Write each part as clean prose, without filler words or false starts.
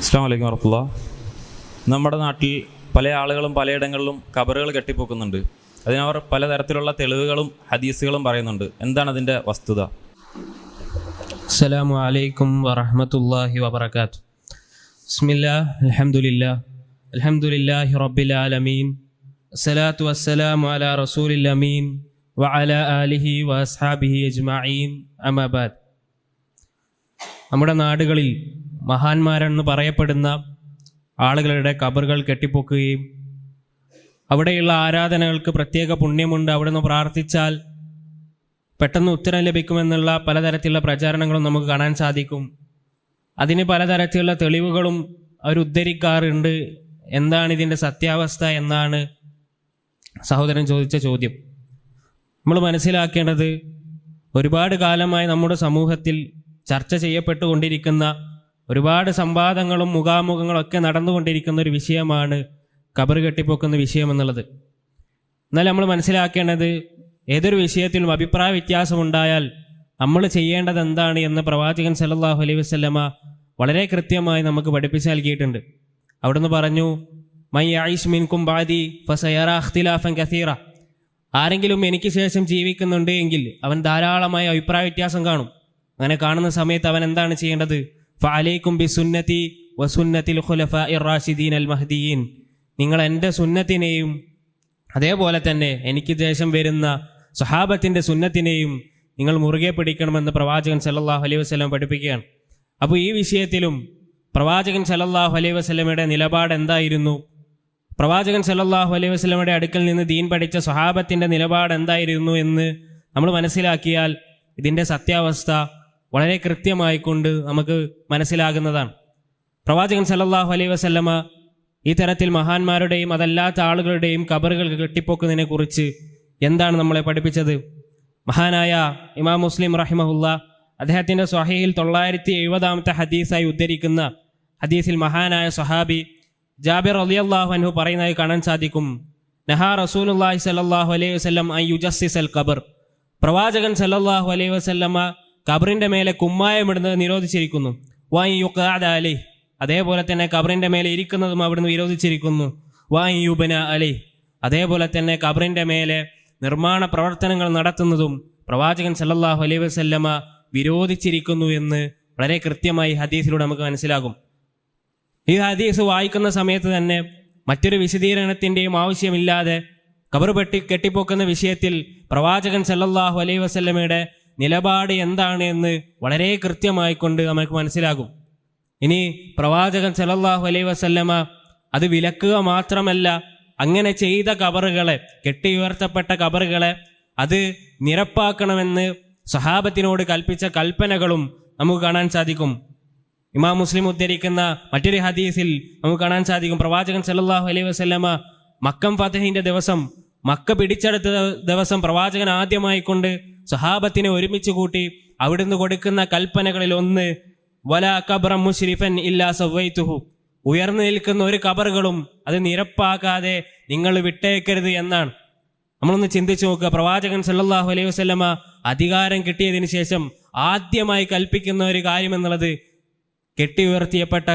അസ്സലാമു അലൈക്കും വറഹ്മത്തുള്ളാഹി. നമ്മുടെ നാട്ടിൽ പല ആളുകളും പലയിടങ്ങളിലും ഖബറുകൾ കെട്ടിപ്പൊക്കുന്നുണ്ട്. അതിനവർ പലതരത്തിലുള്ള തെളിവുകളും ഹദീസുകളും പറയുന്നുണ്ട്. എന്താണ് അതിൻ്റെ വസ്തുത? അസ്സലാമു അലൈക്കും വറഹ്മത്തുള്ളാഹി വബറകാതുഹു. ബിസ്മില്ലാഹ് അൽഹംദുലില്ലാഹി റബ്ബിൽ ആലമീൻ അസ്സലാത്തു വസ്സലാമു അലാ റസൂലിൽ അമീൻ വഅലാ ആലിഹി വഅസ്ഹാബിഹി അജ്മഈൻ അമ്മാ ബഅദ്. നമ്മുടെ നാടുകളിൽ മഹാന്മാരെന്ന് പറയപ്പെടുന്ന ആളുകളുടെ ഖബറുകൾ കെട്ടിപ്പൊക്കുകയും അവിടെയുള്ള ആരാധനകൾക്ക് പ്രത്യേക പുണ്യമുണ്ട്, അവിടെ നിന്ന് പ്രാർത്ഥിച്ചാൽ പെട്ടെന്ന് ഉത്തരം ലഭിക്കുമെന്നുള്ള പലതരത്തിലുള്ള പ്രചാരണങ്ങളും നമുക്ക് കാണാൻ സാധിക്കും. അതിന് പലതരത്തിലുള്ള തെളിവുകളും അവർ ഉദ്ധരിക്കാറുണ്ട്. എന്താണ് ഇതിൻ്റെ സത്യാവസ്ഥ എന്നാണ് സഹോദരൻ ചോദിച്ച ചോദ്യം. നമ്മൾ മനസ്സിലാക്കേണ്ടത്, ഒരുപാട് കാലമായി നമ്മുടെ സമൂഹത്തിൽ ചർച്ച ചെയ്യപ്പെട്ടുകൊണ്ടിരിക്കുന്ന, ഒരുപാട് സംവാദങ്ങളും മുഖാമുഖങ്ങളൊക്കെ നടന്നുകൊണ്ടിരിക്കുന്ന ഒരു വിഷയമാണ് ഖബർ കെട്ടിപ്പൊക്കുന്ന വിഷയം എന്നുള്ളത്. എന്നാൽ നമ്മൾ മനസ്സിലാക്കേണ്ടത്, ഏതൊരു വിഷയത്തിലും അഭിപ്രായ വ്യത്യാസമുണ്ടായാൽ നമ്മൾ ചെയ്യേണ്ടത് എന്താണ് എന്ന് പ്രവാചകൻ സല്ലല്ലാഹു അലൈഹി വസല്ലമ വളരെ കൃത്യമായി നമുക്ക് പഠിപ്പിച്ച് നൽകിയിട്ടുണ്ട്. അവിടുന്ന് പറഞ്ഞു, മൻ യഈശ് മിൻകും ബഅദി ഫസയറ ഇഖ്തിലാഫൻ കസീറ. ആരെങ്കിലും എനിക്ക് ശേഷം ജീവിക്കുന്നുണ്ട് എങ്കിൽ അവൻ ധാരാളമായ അഭിപ്രായ വ്യത്യാസം കാണും. അങ്ങനെ കാണുന്ന സമയത്ത് അവൻ എന്താണ് ചെയ്യേണ്ടത്? ഫഅലൈക്കും ബിസുന്നതി വസുന്നതിൽ ഖുലഫാഇർ റാഷിദീൻ അൽ മഹ്ദിയീൻ. നിങ്ങൾ എൻ്റെ സുന്നത്തിനെയും അതേപോലെ തന്നെ എനിക്ക് ശേഷം വരുന്ന സ്വഹാബത്തിൻ്റെ സുന്നത്തിനെയും നിങ്ങൾ മുറുകെ പിടിക്കണമെന്ന് പ്രവാചകൻ സല്ലല്ലാഹു അലൈഹി വസല്ലം പഠിപ്പിക്കുകയാണ്. അപ്പോൾ ഈ വിഷയത്തിലും പ്രവാചകൻ സല്ലല്ലാഹു അലൈഹി വസല്ലമയുടെ നിലപാട് എന്തായിരുന്നു? പ്രവാചകൻ സല്ലല്ലാഹു അലൈഹി വസല്ലമയുടെ അടുക്കൽ നിന്ന് ദീൻ പഠിച്ച സ്വഹാബത്തിൻ്റെ നിലപാട് എന്തായിരുന്നു എന്ന് നമ്മൾ മനസ്സിലാക്കിയാൽ ഇതിൻ്റെ സത്യാവസ്ഥ വളരെ കൃത്യമായിക്കൊണ്ട് നമുക്ക് മനസ്സിലാകുന്നതാണ്. പ്രവാചകൻ സല്ലല്ലാഹു അലൈഹി വസല്ലമ ഈ തരത്തിൽ മഹാന്മാരുടെയും അതല്ലാത്ത ആളുകളുടെയും ഖബറുകൾ കെട്ടിപ്പൊക്കുന്നതിനെ കുറിച്ച് എന്താണ് നമ്മളെ പഠിപ്പിച്ചത്? മഹാനായ ഇമാം മുസ്ലിം റഹിമഹുല്ല അദ്ദേഹത്തിൻ്റെ സ്വഹീഹിൽ 970 ഹദീസായി ഉദ്ധരിക്കുന്ന ഹദീസിൽ മഹാനായ സ്വഹാബി ജാബിർ റളിയല്ലാഹു അൻഹു പറയുന്നതായി കാണാൻ സാധിക്കും. നഹാ റസൂലുള്ളാഹി സ്വല്ലല്ലാഹു അലൈഹി വസല്ലം അൻ യുജസ്സിസൽ ഖബർ. പ്രവാചകൻ സല്ലല്ലാഹു അലൈഹി വസല്ലമ ഖബറിൻ്റെ മേലെ കുമ്മായമിടുന്നത് നിരോധിച്ചിരിക്കുന്നു. വൻ യുഖഅദ അലൈഹി. അതേപോലെ തന്നെ ഖബറിൻ്റെ മേലെ ഇരിക്കുന്നതും അവിടുന്ന് വിരോധിച്ചിരിക്കുന്നു. വൻ യുബ്ന അലൈഹി. അതേപോലെ തന്നെ ഖബറിൻ്റെ മേലെ നിർമ്മാണ പ്രവർത്തനങ്ങൾ നടത്തുന്നതും പ്രവാചകൻ സല്ലല്ലാഹു അലൈഹി വസല്ലമ വിരോധിച്ചിരിക്കുന്നു എന്ന് വളരെ കൃത്യമായി ഹദീസിലൂടെ നമുക്ക് മനസ്സിലാകും. ഈ ഹദീസ് വായിക്കുന്ന സമയത്ത് തന്നെ മറ്റൊരു വിശദീകരണത്തിൻ്റെയും ആവശ്യമില്ലാതെ ഖബർ കെട്ടിപ്പൊക്കുന്ന വിഷയത്തിൽ പ്രവാചകൻ സല്ലല്ലാഹു അലൈഹി വസല്ലമയുടെ നിലപാട് എന്താണ് എന്ന് വളരെ കൃത്യമായി കൊണ്ട് നമുക്ക് മനസ്സിലാകും. ഇനി പ്രവാചകൻ സല്ലല്ലാഹു അലൈഹി വസല്ലമ അത് വിലക്കുക മാത്രമല്ല, അങ്ങനെ ചെയ്ത ഖബറുകളെ, കെട്ടിയുയർത്തപ്പെട്ട ഖബറുകളെ അത് നിരപ്പാക്കണമെന്ന് സഹാബത്തിനോട് കൽപ്പിച്ച കൽപ്പനകളും നമുക്ക് കാണാൻ സാധിക്കും. ഇമാം മുസ്ലിം ഉദ്ധരിക്കുന്ന മറ്റൊരു ഹദീസിൽ നമുക്ക് കാണാൻ സാധിക്കും, പ്രവാചകൻ സല്ലല്ലാഹു അലൈഹി വസല്ലമ മക്കം ഫതഹിന്റെ ദിവസം, മക്ക പിടിച്ചെടുത്ത ദിവസം പ്രവാചകൻ ആദ്യമായി കൊണ്ട് സഹാബത്തിനെ ഒരുമിച്ച് കൂട്ടി അവിടുന്ന് കൊടുക്കുന്ന കൽപ്പനകളിൽ ഒന്ന്, വലാ ഖബ്റൻ മുശ്രിഫൻ ഇല്ലാ സവൈതുഹു. ഉയർന്നു നിൽക്കുന്ന ഒരു ഖബറുകളും അത് നിരപ്പാക്കാതെ നിങ്ങൾ വിട്ടേക്കരുത് എന്നാണ്. നമ്മളൊന്ന് ചിന്തിച്ചു നോക്കുക, പ്രവാചകൻ സല്ലല്ലാഹു അലൈഹി വസല്ലമ അധികാരം കിട്ടിയതിന് ശേഷം ആദ്യമായി കൽപ്പിക്കുന്ന ഒരു കാര്യം എന്നുള്ളത് കെട്ടി ഉയർത്തിയപ്പെട്ട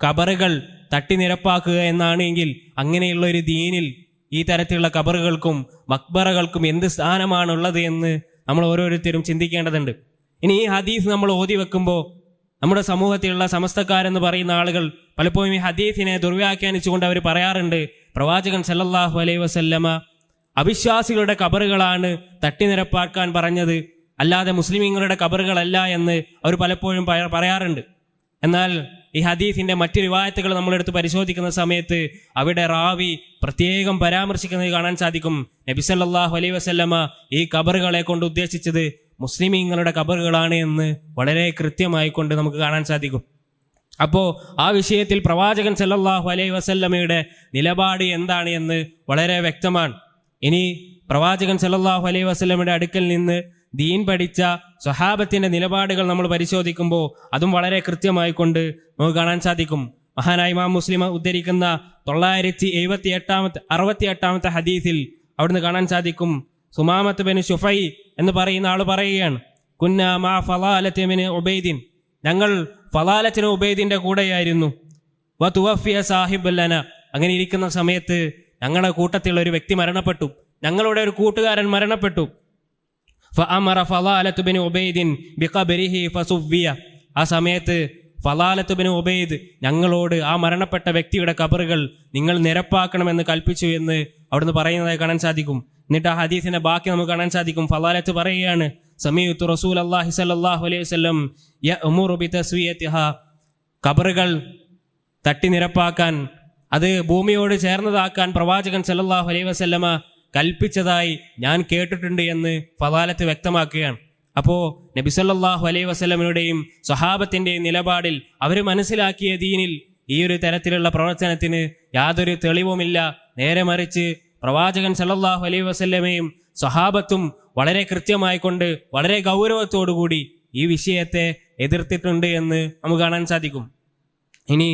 ഖബറുകൾ തട്ടി നിരപ്പാക്കുക എന്നാണ്. എങ്കിൽ അങ്ങനെയുള്ള ഒരു ദീനിൽ ഈ തരത്തിലുള്ള ഖബറുകൾക്കും മക്ബറകൾക്കും എന്ത് സ്ഥാനമാണുള്ളത് എന്ന് നമ്മൾ ഓരോരുത്തരും ചിന്തിക്കേണ്ടതുണ്ട്. ഇനി ഈ ഹദീസ് നമ്മൾ ഓതി വെക്കുമ്പോൾ നമ്മുടെ സമൂഹത്തിലുള്ള സമസ്തക്കാരെന്ന് പറയുന്ന ആളുകൾ പലപ്പോഴും ഈ ഹദീസിനെ ദുർവ്യാഖ്യാനിച്ചുകൊണ്ട് അവർ പറയാറുണ്ട്, പ്രവാചകൻ സല്ലല്ലാഹു അലൈഹി വസല്ലമ അവിശ്വാസികളുടെ ഖബറുകളാണ് തട്ടി നിരപ്പാക്കാൻ പറഞ്ഞത്, അല്ലാതെ മുസ്ലിമീങ്ങളുടെ ഖബറുകളല്ല എന്ന് അവർ പലപ്പോഴും പറയാറുണ്ട്. എന്നാൽ ഈ ഹദീസിൻ്റെ മറ്റു റിവായത്തുകൾ നമ്മളെടുത്ത് പരിശോധിക്കുന്ന സമയത്ത് അവിടെ റാവി പ്രത്യേകം പരാമർശിക്കുന്നത് കാണാൻ സാധിക്കും. നബി സല്ലല്ലാഹു അലൈഹി വസല്ലമ ഈ ഖബറുകളെ കൊണ്ട് ഉദ്ദേശിച്ചത് മുസ്ലിമീങ്ങളുടെ ഖബറുകളാണ് എന്ന് വളരെ കൃത്യമായി കൊണ്ട് നമുക്ക് കാണാൻ സാധിക്കും. അപ്പോൾ ആ വിഷയത്തിൽ പ്രവാചകൻ സല്ലല്ലാഹു അലൈഹി വസല്ലമയുടെ നിലപാട് എന്താണ് എന്ന് വളരെ വ്യക്തമാണ്. ഇനി പ്രവാചകൻ സല്ലല്ലാഹു അലൈഹി വസല്ലമയുടെ അടുക്കൽ നിന്ന് ദീൻ പഠിച്ച സ്വഹാബത്തിൻ്റെ നിലപാടുകൾ നമ്മൾ പരിശോധിക്കുമ്പോൾ അതും വളരെ കൃത്യമായി കൊണ്ട് നമുക്ക് കാണാൻ സാധിക്കും. മഹാനായ ഇമാം മുസ്ലിം ഉദ്ധരിക്കുന്ന 968 ഹദീസിൽ അവിടുന്ന് കാണാൻ സാധിക്കും, സുമാമത്ത് ബിൻ ശുഫൈ എന്ന് പറയുന്ന ആൾ പറയുകയാണ്, കുന്ന മാ ഫളാലത്ത് ബിൻ ഉബൈദിൻ. ഞങ്ങൾ ഫളാലത്തിന് ഉബൈദിൻ്റെ കൂടെയായിരുന്നു. വ തുവഫിയ സാഹിബുല്ലന, അങ്ങനെ ഇരിക്കുന്ന സമയത്ത് ഞങ്ങളുടെ കൂട്ടത്തിലുള്ള ഒരു വ്യക്തി മരണപ്പെട്ടു, ഞങ്ങളുടെ ഒരു കൂട്ടുകാരൻ മരണപ്പെട്ടു. ഫഅമറ ഫളാലത്ത് ബിൻ ഉബൈദിൻ ബിഖബ്രിഹി ഫസുവ്വിയ, ആ സമയത്ത് ഫളാലത്ത് ബിൻ ഉബൈദ് ഞങ്ങളോട് ആ മരണപ്പെട്ട വ്യക്തിയുടെ ഖബറുകൾ നിങ്ങൾ നിരപ്പാക്കണമെന്ന് കൽപ്പിച്ചു എന്ന് അവിടുന്ന് പറയുന്നതായി കാണാൻ സാധിക്കും. എന്നിട്ട് ആ ഹദീസിന്റെ ബാക്കി നമുക്ക് കാണാൻ സാധിക്കും. ഫളാലത്ത് പറയുകയാണ്, സമീഅതു റസൂലല്ലാഹി സ്വല്ലല്ലാഹു അലൈഹി വസല്ലം യഅ്മുറു ബിതസ്വിയതിഹാ, ഖബറുകൾ തട്ടി നിരപ്പാക്കാൻ, അത് ഭൂമിയോട് ചേർന്നതാക്കാൻ പ്രവാചകൻ സല്ലല്ലാഹു അലൈഹി വസല്ലമ കൽപ്പിച്ചതായി ഞാൻ കേട്ടിട്ടുണ്ട് എന്ന് ഫളാലത്ത് വ്യക്തമാക്കുകയാണ്. അപ്പോൾ നബി സല്ലല്ലാഹു അലൈഹി വസല്ലമയുടെയും സ്വഹാബത്തിൻ്റെയും നിലപാടിൽ അവർ മനസ്സിലാക്കിയ ദീനിൽ ഈ ഒരു തരത്തിലുള്ള പ്രവർത്തനത്തിന് യാതൊരു തെളിവുമില്ല. നേരെ മറിച്ച് പ്രവാചകൻ സല്ലല്ലാഹു അലൈഹി വസല്ലമയും സ്വഹാബത്തും വളരെ കൃത്യമായി കൊണ്ട് വളരെ ഗൗരവത്തോടുകൂടി ഈ വിഷയത്തെ എതിർത്തിട്ടുണ്ട് എന്ന് നമുക്ക് കാണാൻ സാധിക്കും. ഇനി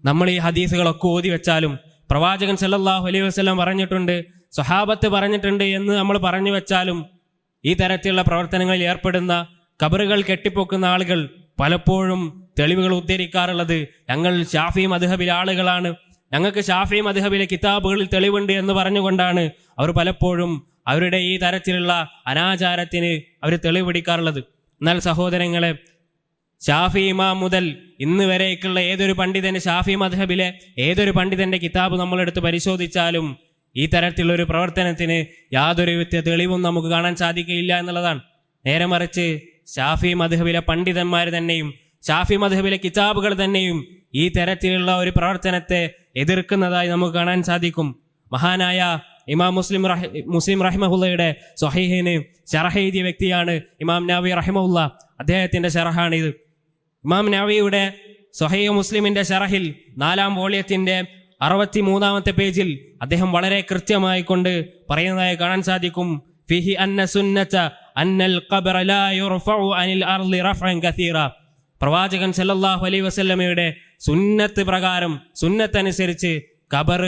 നമ്മൾ ഈ ഹദീസുകളൊക്കെ ഓതി വെച്ചാലും പ്രവാചകൻ സല്ലല്ലാഹു അലൈഹി വസല്ലം പറഞ്ഞിട്ടുണ്ട്, സ്വഹാബത്ത് പറഞ്ഞിട്ടുണ്ട് എന്ന് നമ്മൾ പറഞ്ഞു വെച്ചാലും ഈ തരത്തിലുള്ള പ്രവർത്തനങ്ങളിൽ ഏർപ്പെടുന്ന, ഖബറുകൾ കെട്ടിപ്പൊക്കുന്ന ആളുകൾ പലപ്പോഴും തെളിവുകൾ ഉദ്ധരിക്കാറുള്ളത് ഞങ്ങൾ ഷാഫി മദ്ഹബിലെ ആളുകളാണ്, ഞങ്ങൾക്ക് ഷാഫി മദ്ഹബിലെ കിതാബുകളിൽ തെളിവുണ്ട് എന്ന് പറഞ്ഞുകൊണ്ടാണ് അവർ പലപ്പോഴും അവരുടെ ഈ തരത്തിലുള്ള അനാചാരത്തിന് അവർ തെളിവ് പിടിക്കാറുള്ളത്. എന്നാൽ സഹോദരങ്ങളെ, ഷാഫി ഇമാം മുതൽ ഇന്ന് വരേക്കുള്ള ഏതൊരു പണ്ഡിതന്റെ, ഷാഫി മദ്ഹബിലെ ഏതൊരു പണ്ഡിതന്റെ കിതാബ് നമ്മളെടുത്ത് പരിശോധിച്ചാലും ഈ തരത്തിലുള്ളൊരു പ്രവർത്തനത്തിന് യാതൊരു തെളിവും നമുക്ക് കാണാൻ സാധിക്കുകയില്ല എന്നുള്ളതാണ്. നേരെ മറിച്ച് ഷാഫി മദ്ഹബിലെ പണ്ഡിതന്മാർ തന്നെയും ഷാഫി മദ്ഹബിലെ കിതാബുകൾ തന്നെയും ഈ തരത്തിലുള്ള ഒരു പ്രവർത്തനത്തെ എതിർക്കുന്നതായി നമുക്ക് കാണാൻ സാധിക്കും. മഹാനായ ഇമാം മുസ്ലിം റഹിമഹുല്ലയുടെ സ്വഹീഹിന് ശറഹ് എഴുതിയ വ്യക്തിയാണ് ഇമാം നവവി റഹിമഹുല്ല. അദ്ദേഹത്തിന്റെ ശറഹാണിത്. ഇമാം നവവിയുടെ സ്വഹീഹ് മുസ്ലിമിന്റെ ശറഹിൽ 4-ാം വോള്യത്തിന്റെ 63-ാമത്തെ പേജിൽ അദ്ദേഹം വളരെ കൃത്യമായി കൊണ്ട് പറയുന്നതായി കാണാൻ സാധിക്കും. ഫിഹി അന്ന സുന്നത അന്നൽ ഖബ്റ ലാ യുർഫഉ അനിൽ അർളി റഫഅൻ കസീറ, പ്രവാചകൻ സല്ലല്ലാഹു അലൈഹി വസല്ലമയുടെ സുന്നത്ത് പ്രകാരം, സുന്നത്തനുസരിച്ച് ഖബർ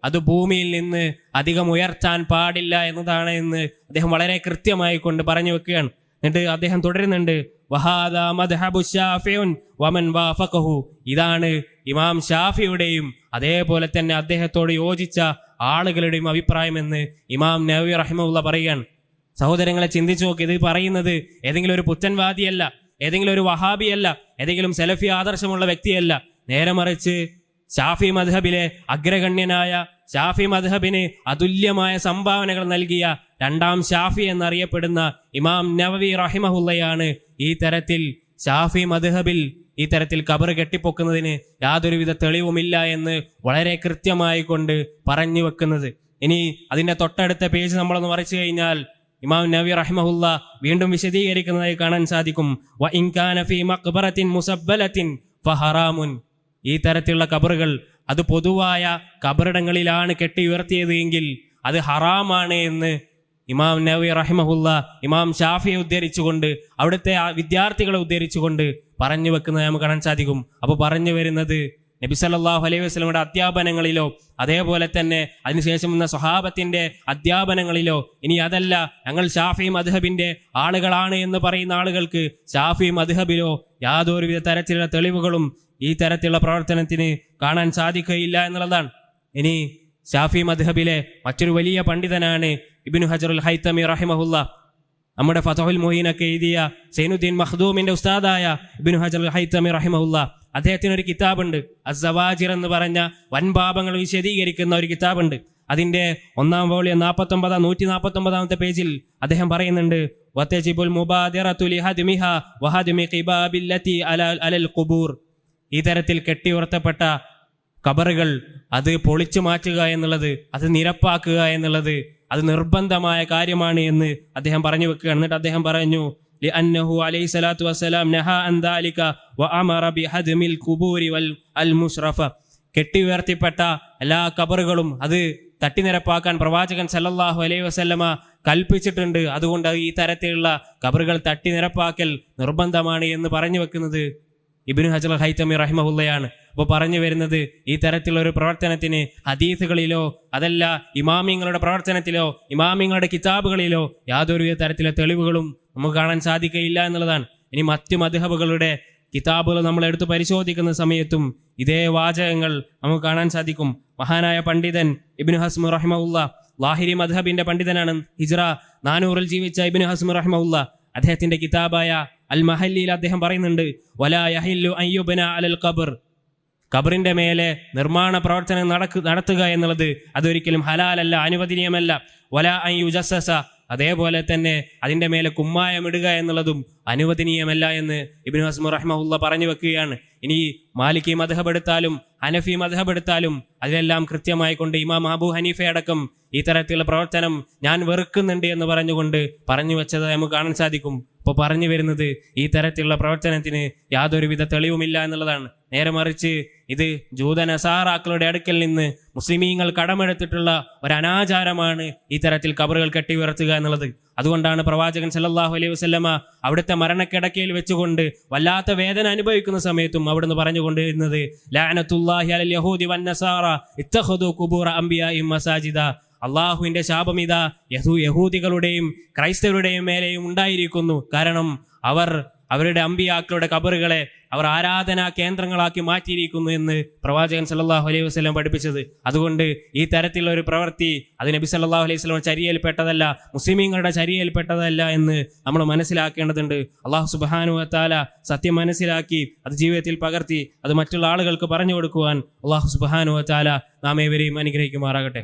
അത് ഭൂമിയിൽ നിന്ന് അധികം ഉയർത്താൻ പാടില്ല എന്നതാണ് എന്ന് അദ്ദേഹം വളരെ കൃത്യമായി കൊണ്ട് പറഞ്ഞു വെക്കുകയാണ്. എന്നിട്ട് അദ്ദേഹം തുടരുന്നുണ്ട്, വഹാദാ മദ്ഹബു ശാഫിഉൻ വമൻ വാഫഖഹു, ഇതാണ് ഇമാം ഷാഫിയുടെയും അതേപോലെ തന്നെ അദ്ദേഹത്തോട് യോജിച്ച ആളുകളുടെയും അഭിപ്രായം എന്ന് ഇമാം നവവി റഹിമഹുല്ല പറയുകയാണ്. സഹോദരങ്ങളെ, ചിന്തിച്ചു നോക്കി, ഇത് പറയുന്നത് ഏതെങ്കിലും ഒരു പുത്തൻവാദിയല്ല, ഏതെങ്കിലും ഒരു വഹാബിയല്ല, ഏതെങ്കിലും സലഫി ആദർശമുള്ള വ്യക്തിയല്ല. നേരെ മറിച്ച് ഷാഫി മദ്ഹബിലെ അഗ്രഗണ്യനായ, ഷാഫി മദ്ഹബിന് അതുല്യമായ സംഭാവനകൾ നൽകിയ 2-ാം ഷാഫി എന്നറിയപ്പെടുന്ന ഇമാം നവവി റഹിമഹുല്ലയാണ് ഈ തരത്തിൽ ഷാഫി മദ്ഹബിൽ ഈ തരത്തിൽ ഖബർ കെട്ടിപ്പൊക്കുന്നതിന് യാതൊരുവിധ തെളിവുമില്ല എന്ന് വളരെ കൃത്യമായി കൊണ്ട് പറഞ്ഞു വെക്കുന്നത്. ഇനി അതിന്റെ തൊട്ടടുത്ത പേജ് നമ്മളൊന്ന് മറിച്ചു കഴിഞ്ഞാൽ ഇമാം നവവി റഹിമഹുല്ല വീണ്ടും വിശദീകരിക്കുന്നതായി കാണാൻ സാധിക്കും. വ ഇൻ കാന ഫീ മഖ്ബറത്തിൻ മുസബ്ബലത്തിൻ ഫഹറാമുൻ, ഈ തരത്തിലുള്ള ഖബറുകൾ അത് പൊതുവായ ഖബറിടങ്ങളിലാണ് കെട്ടി ഉയർത്തിയത് എങ്കിൽ അത് ഹറാമാണ് എന്ന് ഇമാം നവവി റഹിമഹുല്ല ഇമാം ഷാഫിയെ ഉദ്ധരിച്ചുകൊണ്ട്, അവിടുത്തെ വിദ്യാർത്ഥികളെ ഉദ്ധരിച്ചുകൊണ്ട് പറഞ്ഞു വെക്കുന്നത് നമുക്ക് കാണാൻ സാധിക്കും. അപ്പോൾ പറഞ്ഞു വരുന്നത് നബി സല്ലല്ലാഹു അലൈഹി വസല്ലമയുടെ അധ്യാപനങ്ങളിലോ അതേപോലെ തന്നെ അതിനുശേഷം വന്ന സ്വഹാബത്തിന്റെ അധ്യാപനങ്ങളിലോ, ഇനി അതല്ല ഞങ്ങൾ ഷാഫി മദ്ഹബിന്റെ ആളുകളാണ് എന്ന് പറയുന്ന ആളുകൾക്ക് ഷാഫി മദ്ഹബിലോ യാതൊരുവിധ തരത്തിലുള്ള തെളിവുകളും ഈ തരത്തിലുള്ള പ്രവർത്തനത്തിന് കാണാൻ സാധിക്കുകയില്ല എന്നുള്ളതാണ്. ഇനി ഷാഫി മദ്ഹബിലെ മറ്റൊരു വലിയ പണ്ഡിതനാണ് ഇബ്നു ഹജറുൽ ഹൈതമി റഹിമഹുല്ല. നമ്മുടെ ഫതഹുൽ മുഈനൊക്കെ എഴുതിയ സൈനുദ്ദീൻ മഖ്ദൂമിന്റെ ഉസ്താദായ ഇബ്നു ഹജറുൽ ഹൈതമി റഹിമഹുല്ല, അദ്ദേഹത്തിന് ഒരു കിതാബുണ്ട്, അസ്സവാജിർ എന്ന് പറഞ്ഞ വൻപാപങ്ങൾ വിശദീകരിക്കുന്ന ഒരു കിതാബുണ്ട്. അതിന്റെ 1-ാം വോള്യം 149-ാമത്തെ പേജിൽ അദ്ദേഹം പറയുന്നുണ്ട്, വതജിബുൽ മുബാദിറതു ലിഹദ്മിഹാ വഹദ്മി ഖിബാബില്ലതി അലൽ ഖുബൂർ, ഈ തരത്തിൽ കെട്ടിയുയർത്തപ്പെട്ട ഖബറുകൾ അത് പൊളിച്ചു മാറ്റുക എന്നുള്ളത്, അത് നിരപ്പാക്കുക എന്നുള്ളത് അത് നിർബന്ധമായ കാര്യമാണ് എന്ന് അദ്ദേഹം പറഞ്ഞു വെക്കുകയാണ്. എന്നിട്ട് അദ്ദേഹം പറഞ്ഞു, ലിഅന്നഹു അലൈഹി സ്വലാത്തു വസ്സലാം നഹാ അൻ ദാലിക വഅമറ ബിഹദ്മിൽ ഖുബൂരി വൽ അൽ മുശ്റഫ, കെട്ടിയുയർത്തിപ്പെട്ട എല്ലാ ഖബറുകളും അത് തട്ടിനിരപ്പാക്കാൻ പ്രവാചകൻ സല്ലല്ലാഹു അലൈഹി വസല്ലമ കൽപ്പിച്ചിട്ടുണ്ട്. അതുകൊണ്ട് ഈ തരത്തിലുള്ള ഖബറുകൾ തട്ടിനിരപ്പാക്കൽ നിർബന്ധമാണ് എന്ന് പറഞ്ഞു വെക്കുന്നത് ഇബ്നു ഹജറുൽ ഹൈതമി റഹിമഹുല്ലയാണ്. അപ്പോൾ പറഞ്ഞു വരുന്നത് ഈ തരത്തിലുള്ള ഒരു പ്രവർത്തനത്തിന് ഹദീസുകളിലോ അതല്ല ഇമാമിങ്ങളുടെ പ്രവർത്തനത്തിലോ ഇമാമിങ്ങളുടെ കിതാബുകളിലോ യാതൊരു തരത്തിലുള്ള തെളിവുകളും നമുക്ക് കാണാൻ സാധിക്കുകയില്ല എന്നുള്ളതാണ്. ഇനി മറ്റു മദ്ഹബുകളുടെ കിതാബുകൾ നമ്മൾ എടുത്ത് പരിശോധിക്കുന്ന സമയത്തും ഇതേ വാചകങ്ങൾ നമുക്ക് കാണാൻ സാധിക്കും. മഹാനായ പണ്ഡിതൻ ഇബ്നു ഹസ്മു റഹിമഹുല്ല, ലാഹിരി മദ്ഹബിന്റെ പണ്ഡിതനാണ്, ഹിജ്റ 400 ജീവിച്ച ഇബ്നു ഹസ്മു റഹിമഹുല്ല, അദ്ദേഹത്തിന്റെ കിതാബായ അൽ മഹല്ലിയിൽ അദ്ദേഹം പറയുന്നുണ്ട്, വലാ യഹില്ലു അൻ യുബ്ന അലൽ ഖബർ, ഖബറിന്റെ മേലെ നിർമ്മാണ പ്രവർത്തനം നടത്തുക എന്നുള്ളത് അതൊരിക്കലും ഹലാലല്ല, അനുവദനീയമല്ല. വലാ അൻ യുജസ്സസ, അതേപോലെ തന്നെ അതിന്റെ മേലെ കുമ്മായമിടുക എന്നുള്ളതും അനുവദനീയമല്ല എന്ന് ഇബ്നു ഹസ്മു റഹിമഹുല്ല പറഞ്ഞു വെക്കുകയാണ്. ഇനി മാലിക്കി മദ്ഹബ് എടുത്താലും ഹനഫി മദ്ഹബ് എടുത്താലും അതിലെല്ലാം കൃത്യമായി കൊണ്ട് ഇമാം അബൂ ഹനീഫ അടക്കം ഈ തരത്തിലുള്ള പ്രവർത്തനം ഞാൻ വെറുക്കുന്നുണ്ട് എന്ന് പറഞ്ഞുകൊണ്ട് പറഞ്ഞു വെച്ചത് നമുക്ക് കാണാൻ സാധിക്കും. ഇപ്പോൾ പറഞ്ഞു വരുന്നത് ഈ തരത്തിലുള്ള പ്രവർത്തനത്തിന് യാതൊരുവിധ തെളിവുമില്ല എന്നുള്ളതാണ്. നേരെ മറിച്ച് ഇത് ജൂതനസാറാക്കളുടെ അടുക്കൽ നിന്ന് മുസ്ലിമീങ്ങൾ കടമെടുത്തിട്ടുള്ള ഒരു അനാചാരമാണ് ഈ തരത്തിൽ ഖബറുകൾ കെട്ടി ഉയർത്തുക എന്നുള്ളത്. അതുകൊണ്ടാണ് പ്രവാചകൻ സല്ലല്ലാഹു അലൈഹി വസല്ലമ അവിടുത്തെ മരണക്കിടക്കയിൽ വെച്ചുകൊണ്ട് വല്ലാത്ത വേദന അനുഭവിക്കുന്ന സമയത്തും അവിടുന്ന് പറഞ്ഞുകൊണ്ടിരുന്നത്, ലഅനത്തുല്ലാഹി അലൽ യഹൂദി വന്നസാറ ഇത്തഖദു ഖുബൂറ അംബിയാഇ മസാജിദ, അള്ളാഹുവിന്റെ ശാപം ഇതാ യഹൂദികളുടെയും ക്രൈസ്തവരുടെയും മേലെയും ഉണ്ടായിരിക്കുന്നു. കാരണം അവർ അവരുടെ അമ്പിയാക്കളുടെ ഖബറുകളെ അവർ ആരാധനാ കേന്ദ്രങ്ങളാക്കി മാറ്റിയിരിക്കുന്നു എന്ന് പ്രവാചകൻ സല്ലല്ലാഹു അലൈഹി വസല്ലം പഠിപ്പിച്ചത്. അതുകൊണ്ട് ഈ തരത്തിലുള്ള ഒരു പ്രവൃത്തി അത് നബി സല്ലല്ലാഹു അലൈഹി വസല്ലം ചര്യയിൽപ്പെട്ടതല്ല, മുസ്ലിമീങ്ങളുടെ ചര്യയിൽപ്പെട്ടതല്ല എന്ന് നമ്മൾ മനസ്സിലാക്കേണ്ടതുണ്ട്. അല്ലാഹു സുബ്ഹാനഹു വ തആല സത്യം മനസ്സിലാക്കി അത് ജീവിതത്തിൽ പകർത്തി അത് മറ്റുള്ള ആളുകൾക്ക് പറഞ്ഞു കൊടുക്കുവാൻ അല്ലാഹു സുബ്ഹാനഹു വ തആല നാം ഏവരെയും അനുഗ്രഹിക്കുമാറാകട്ടെ.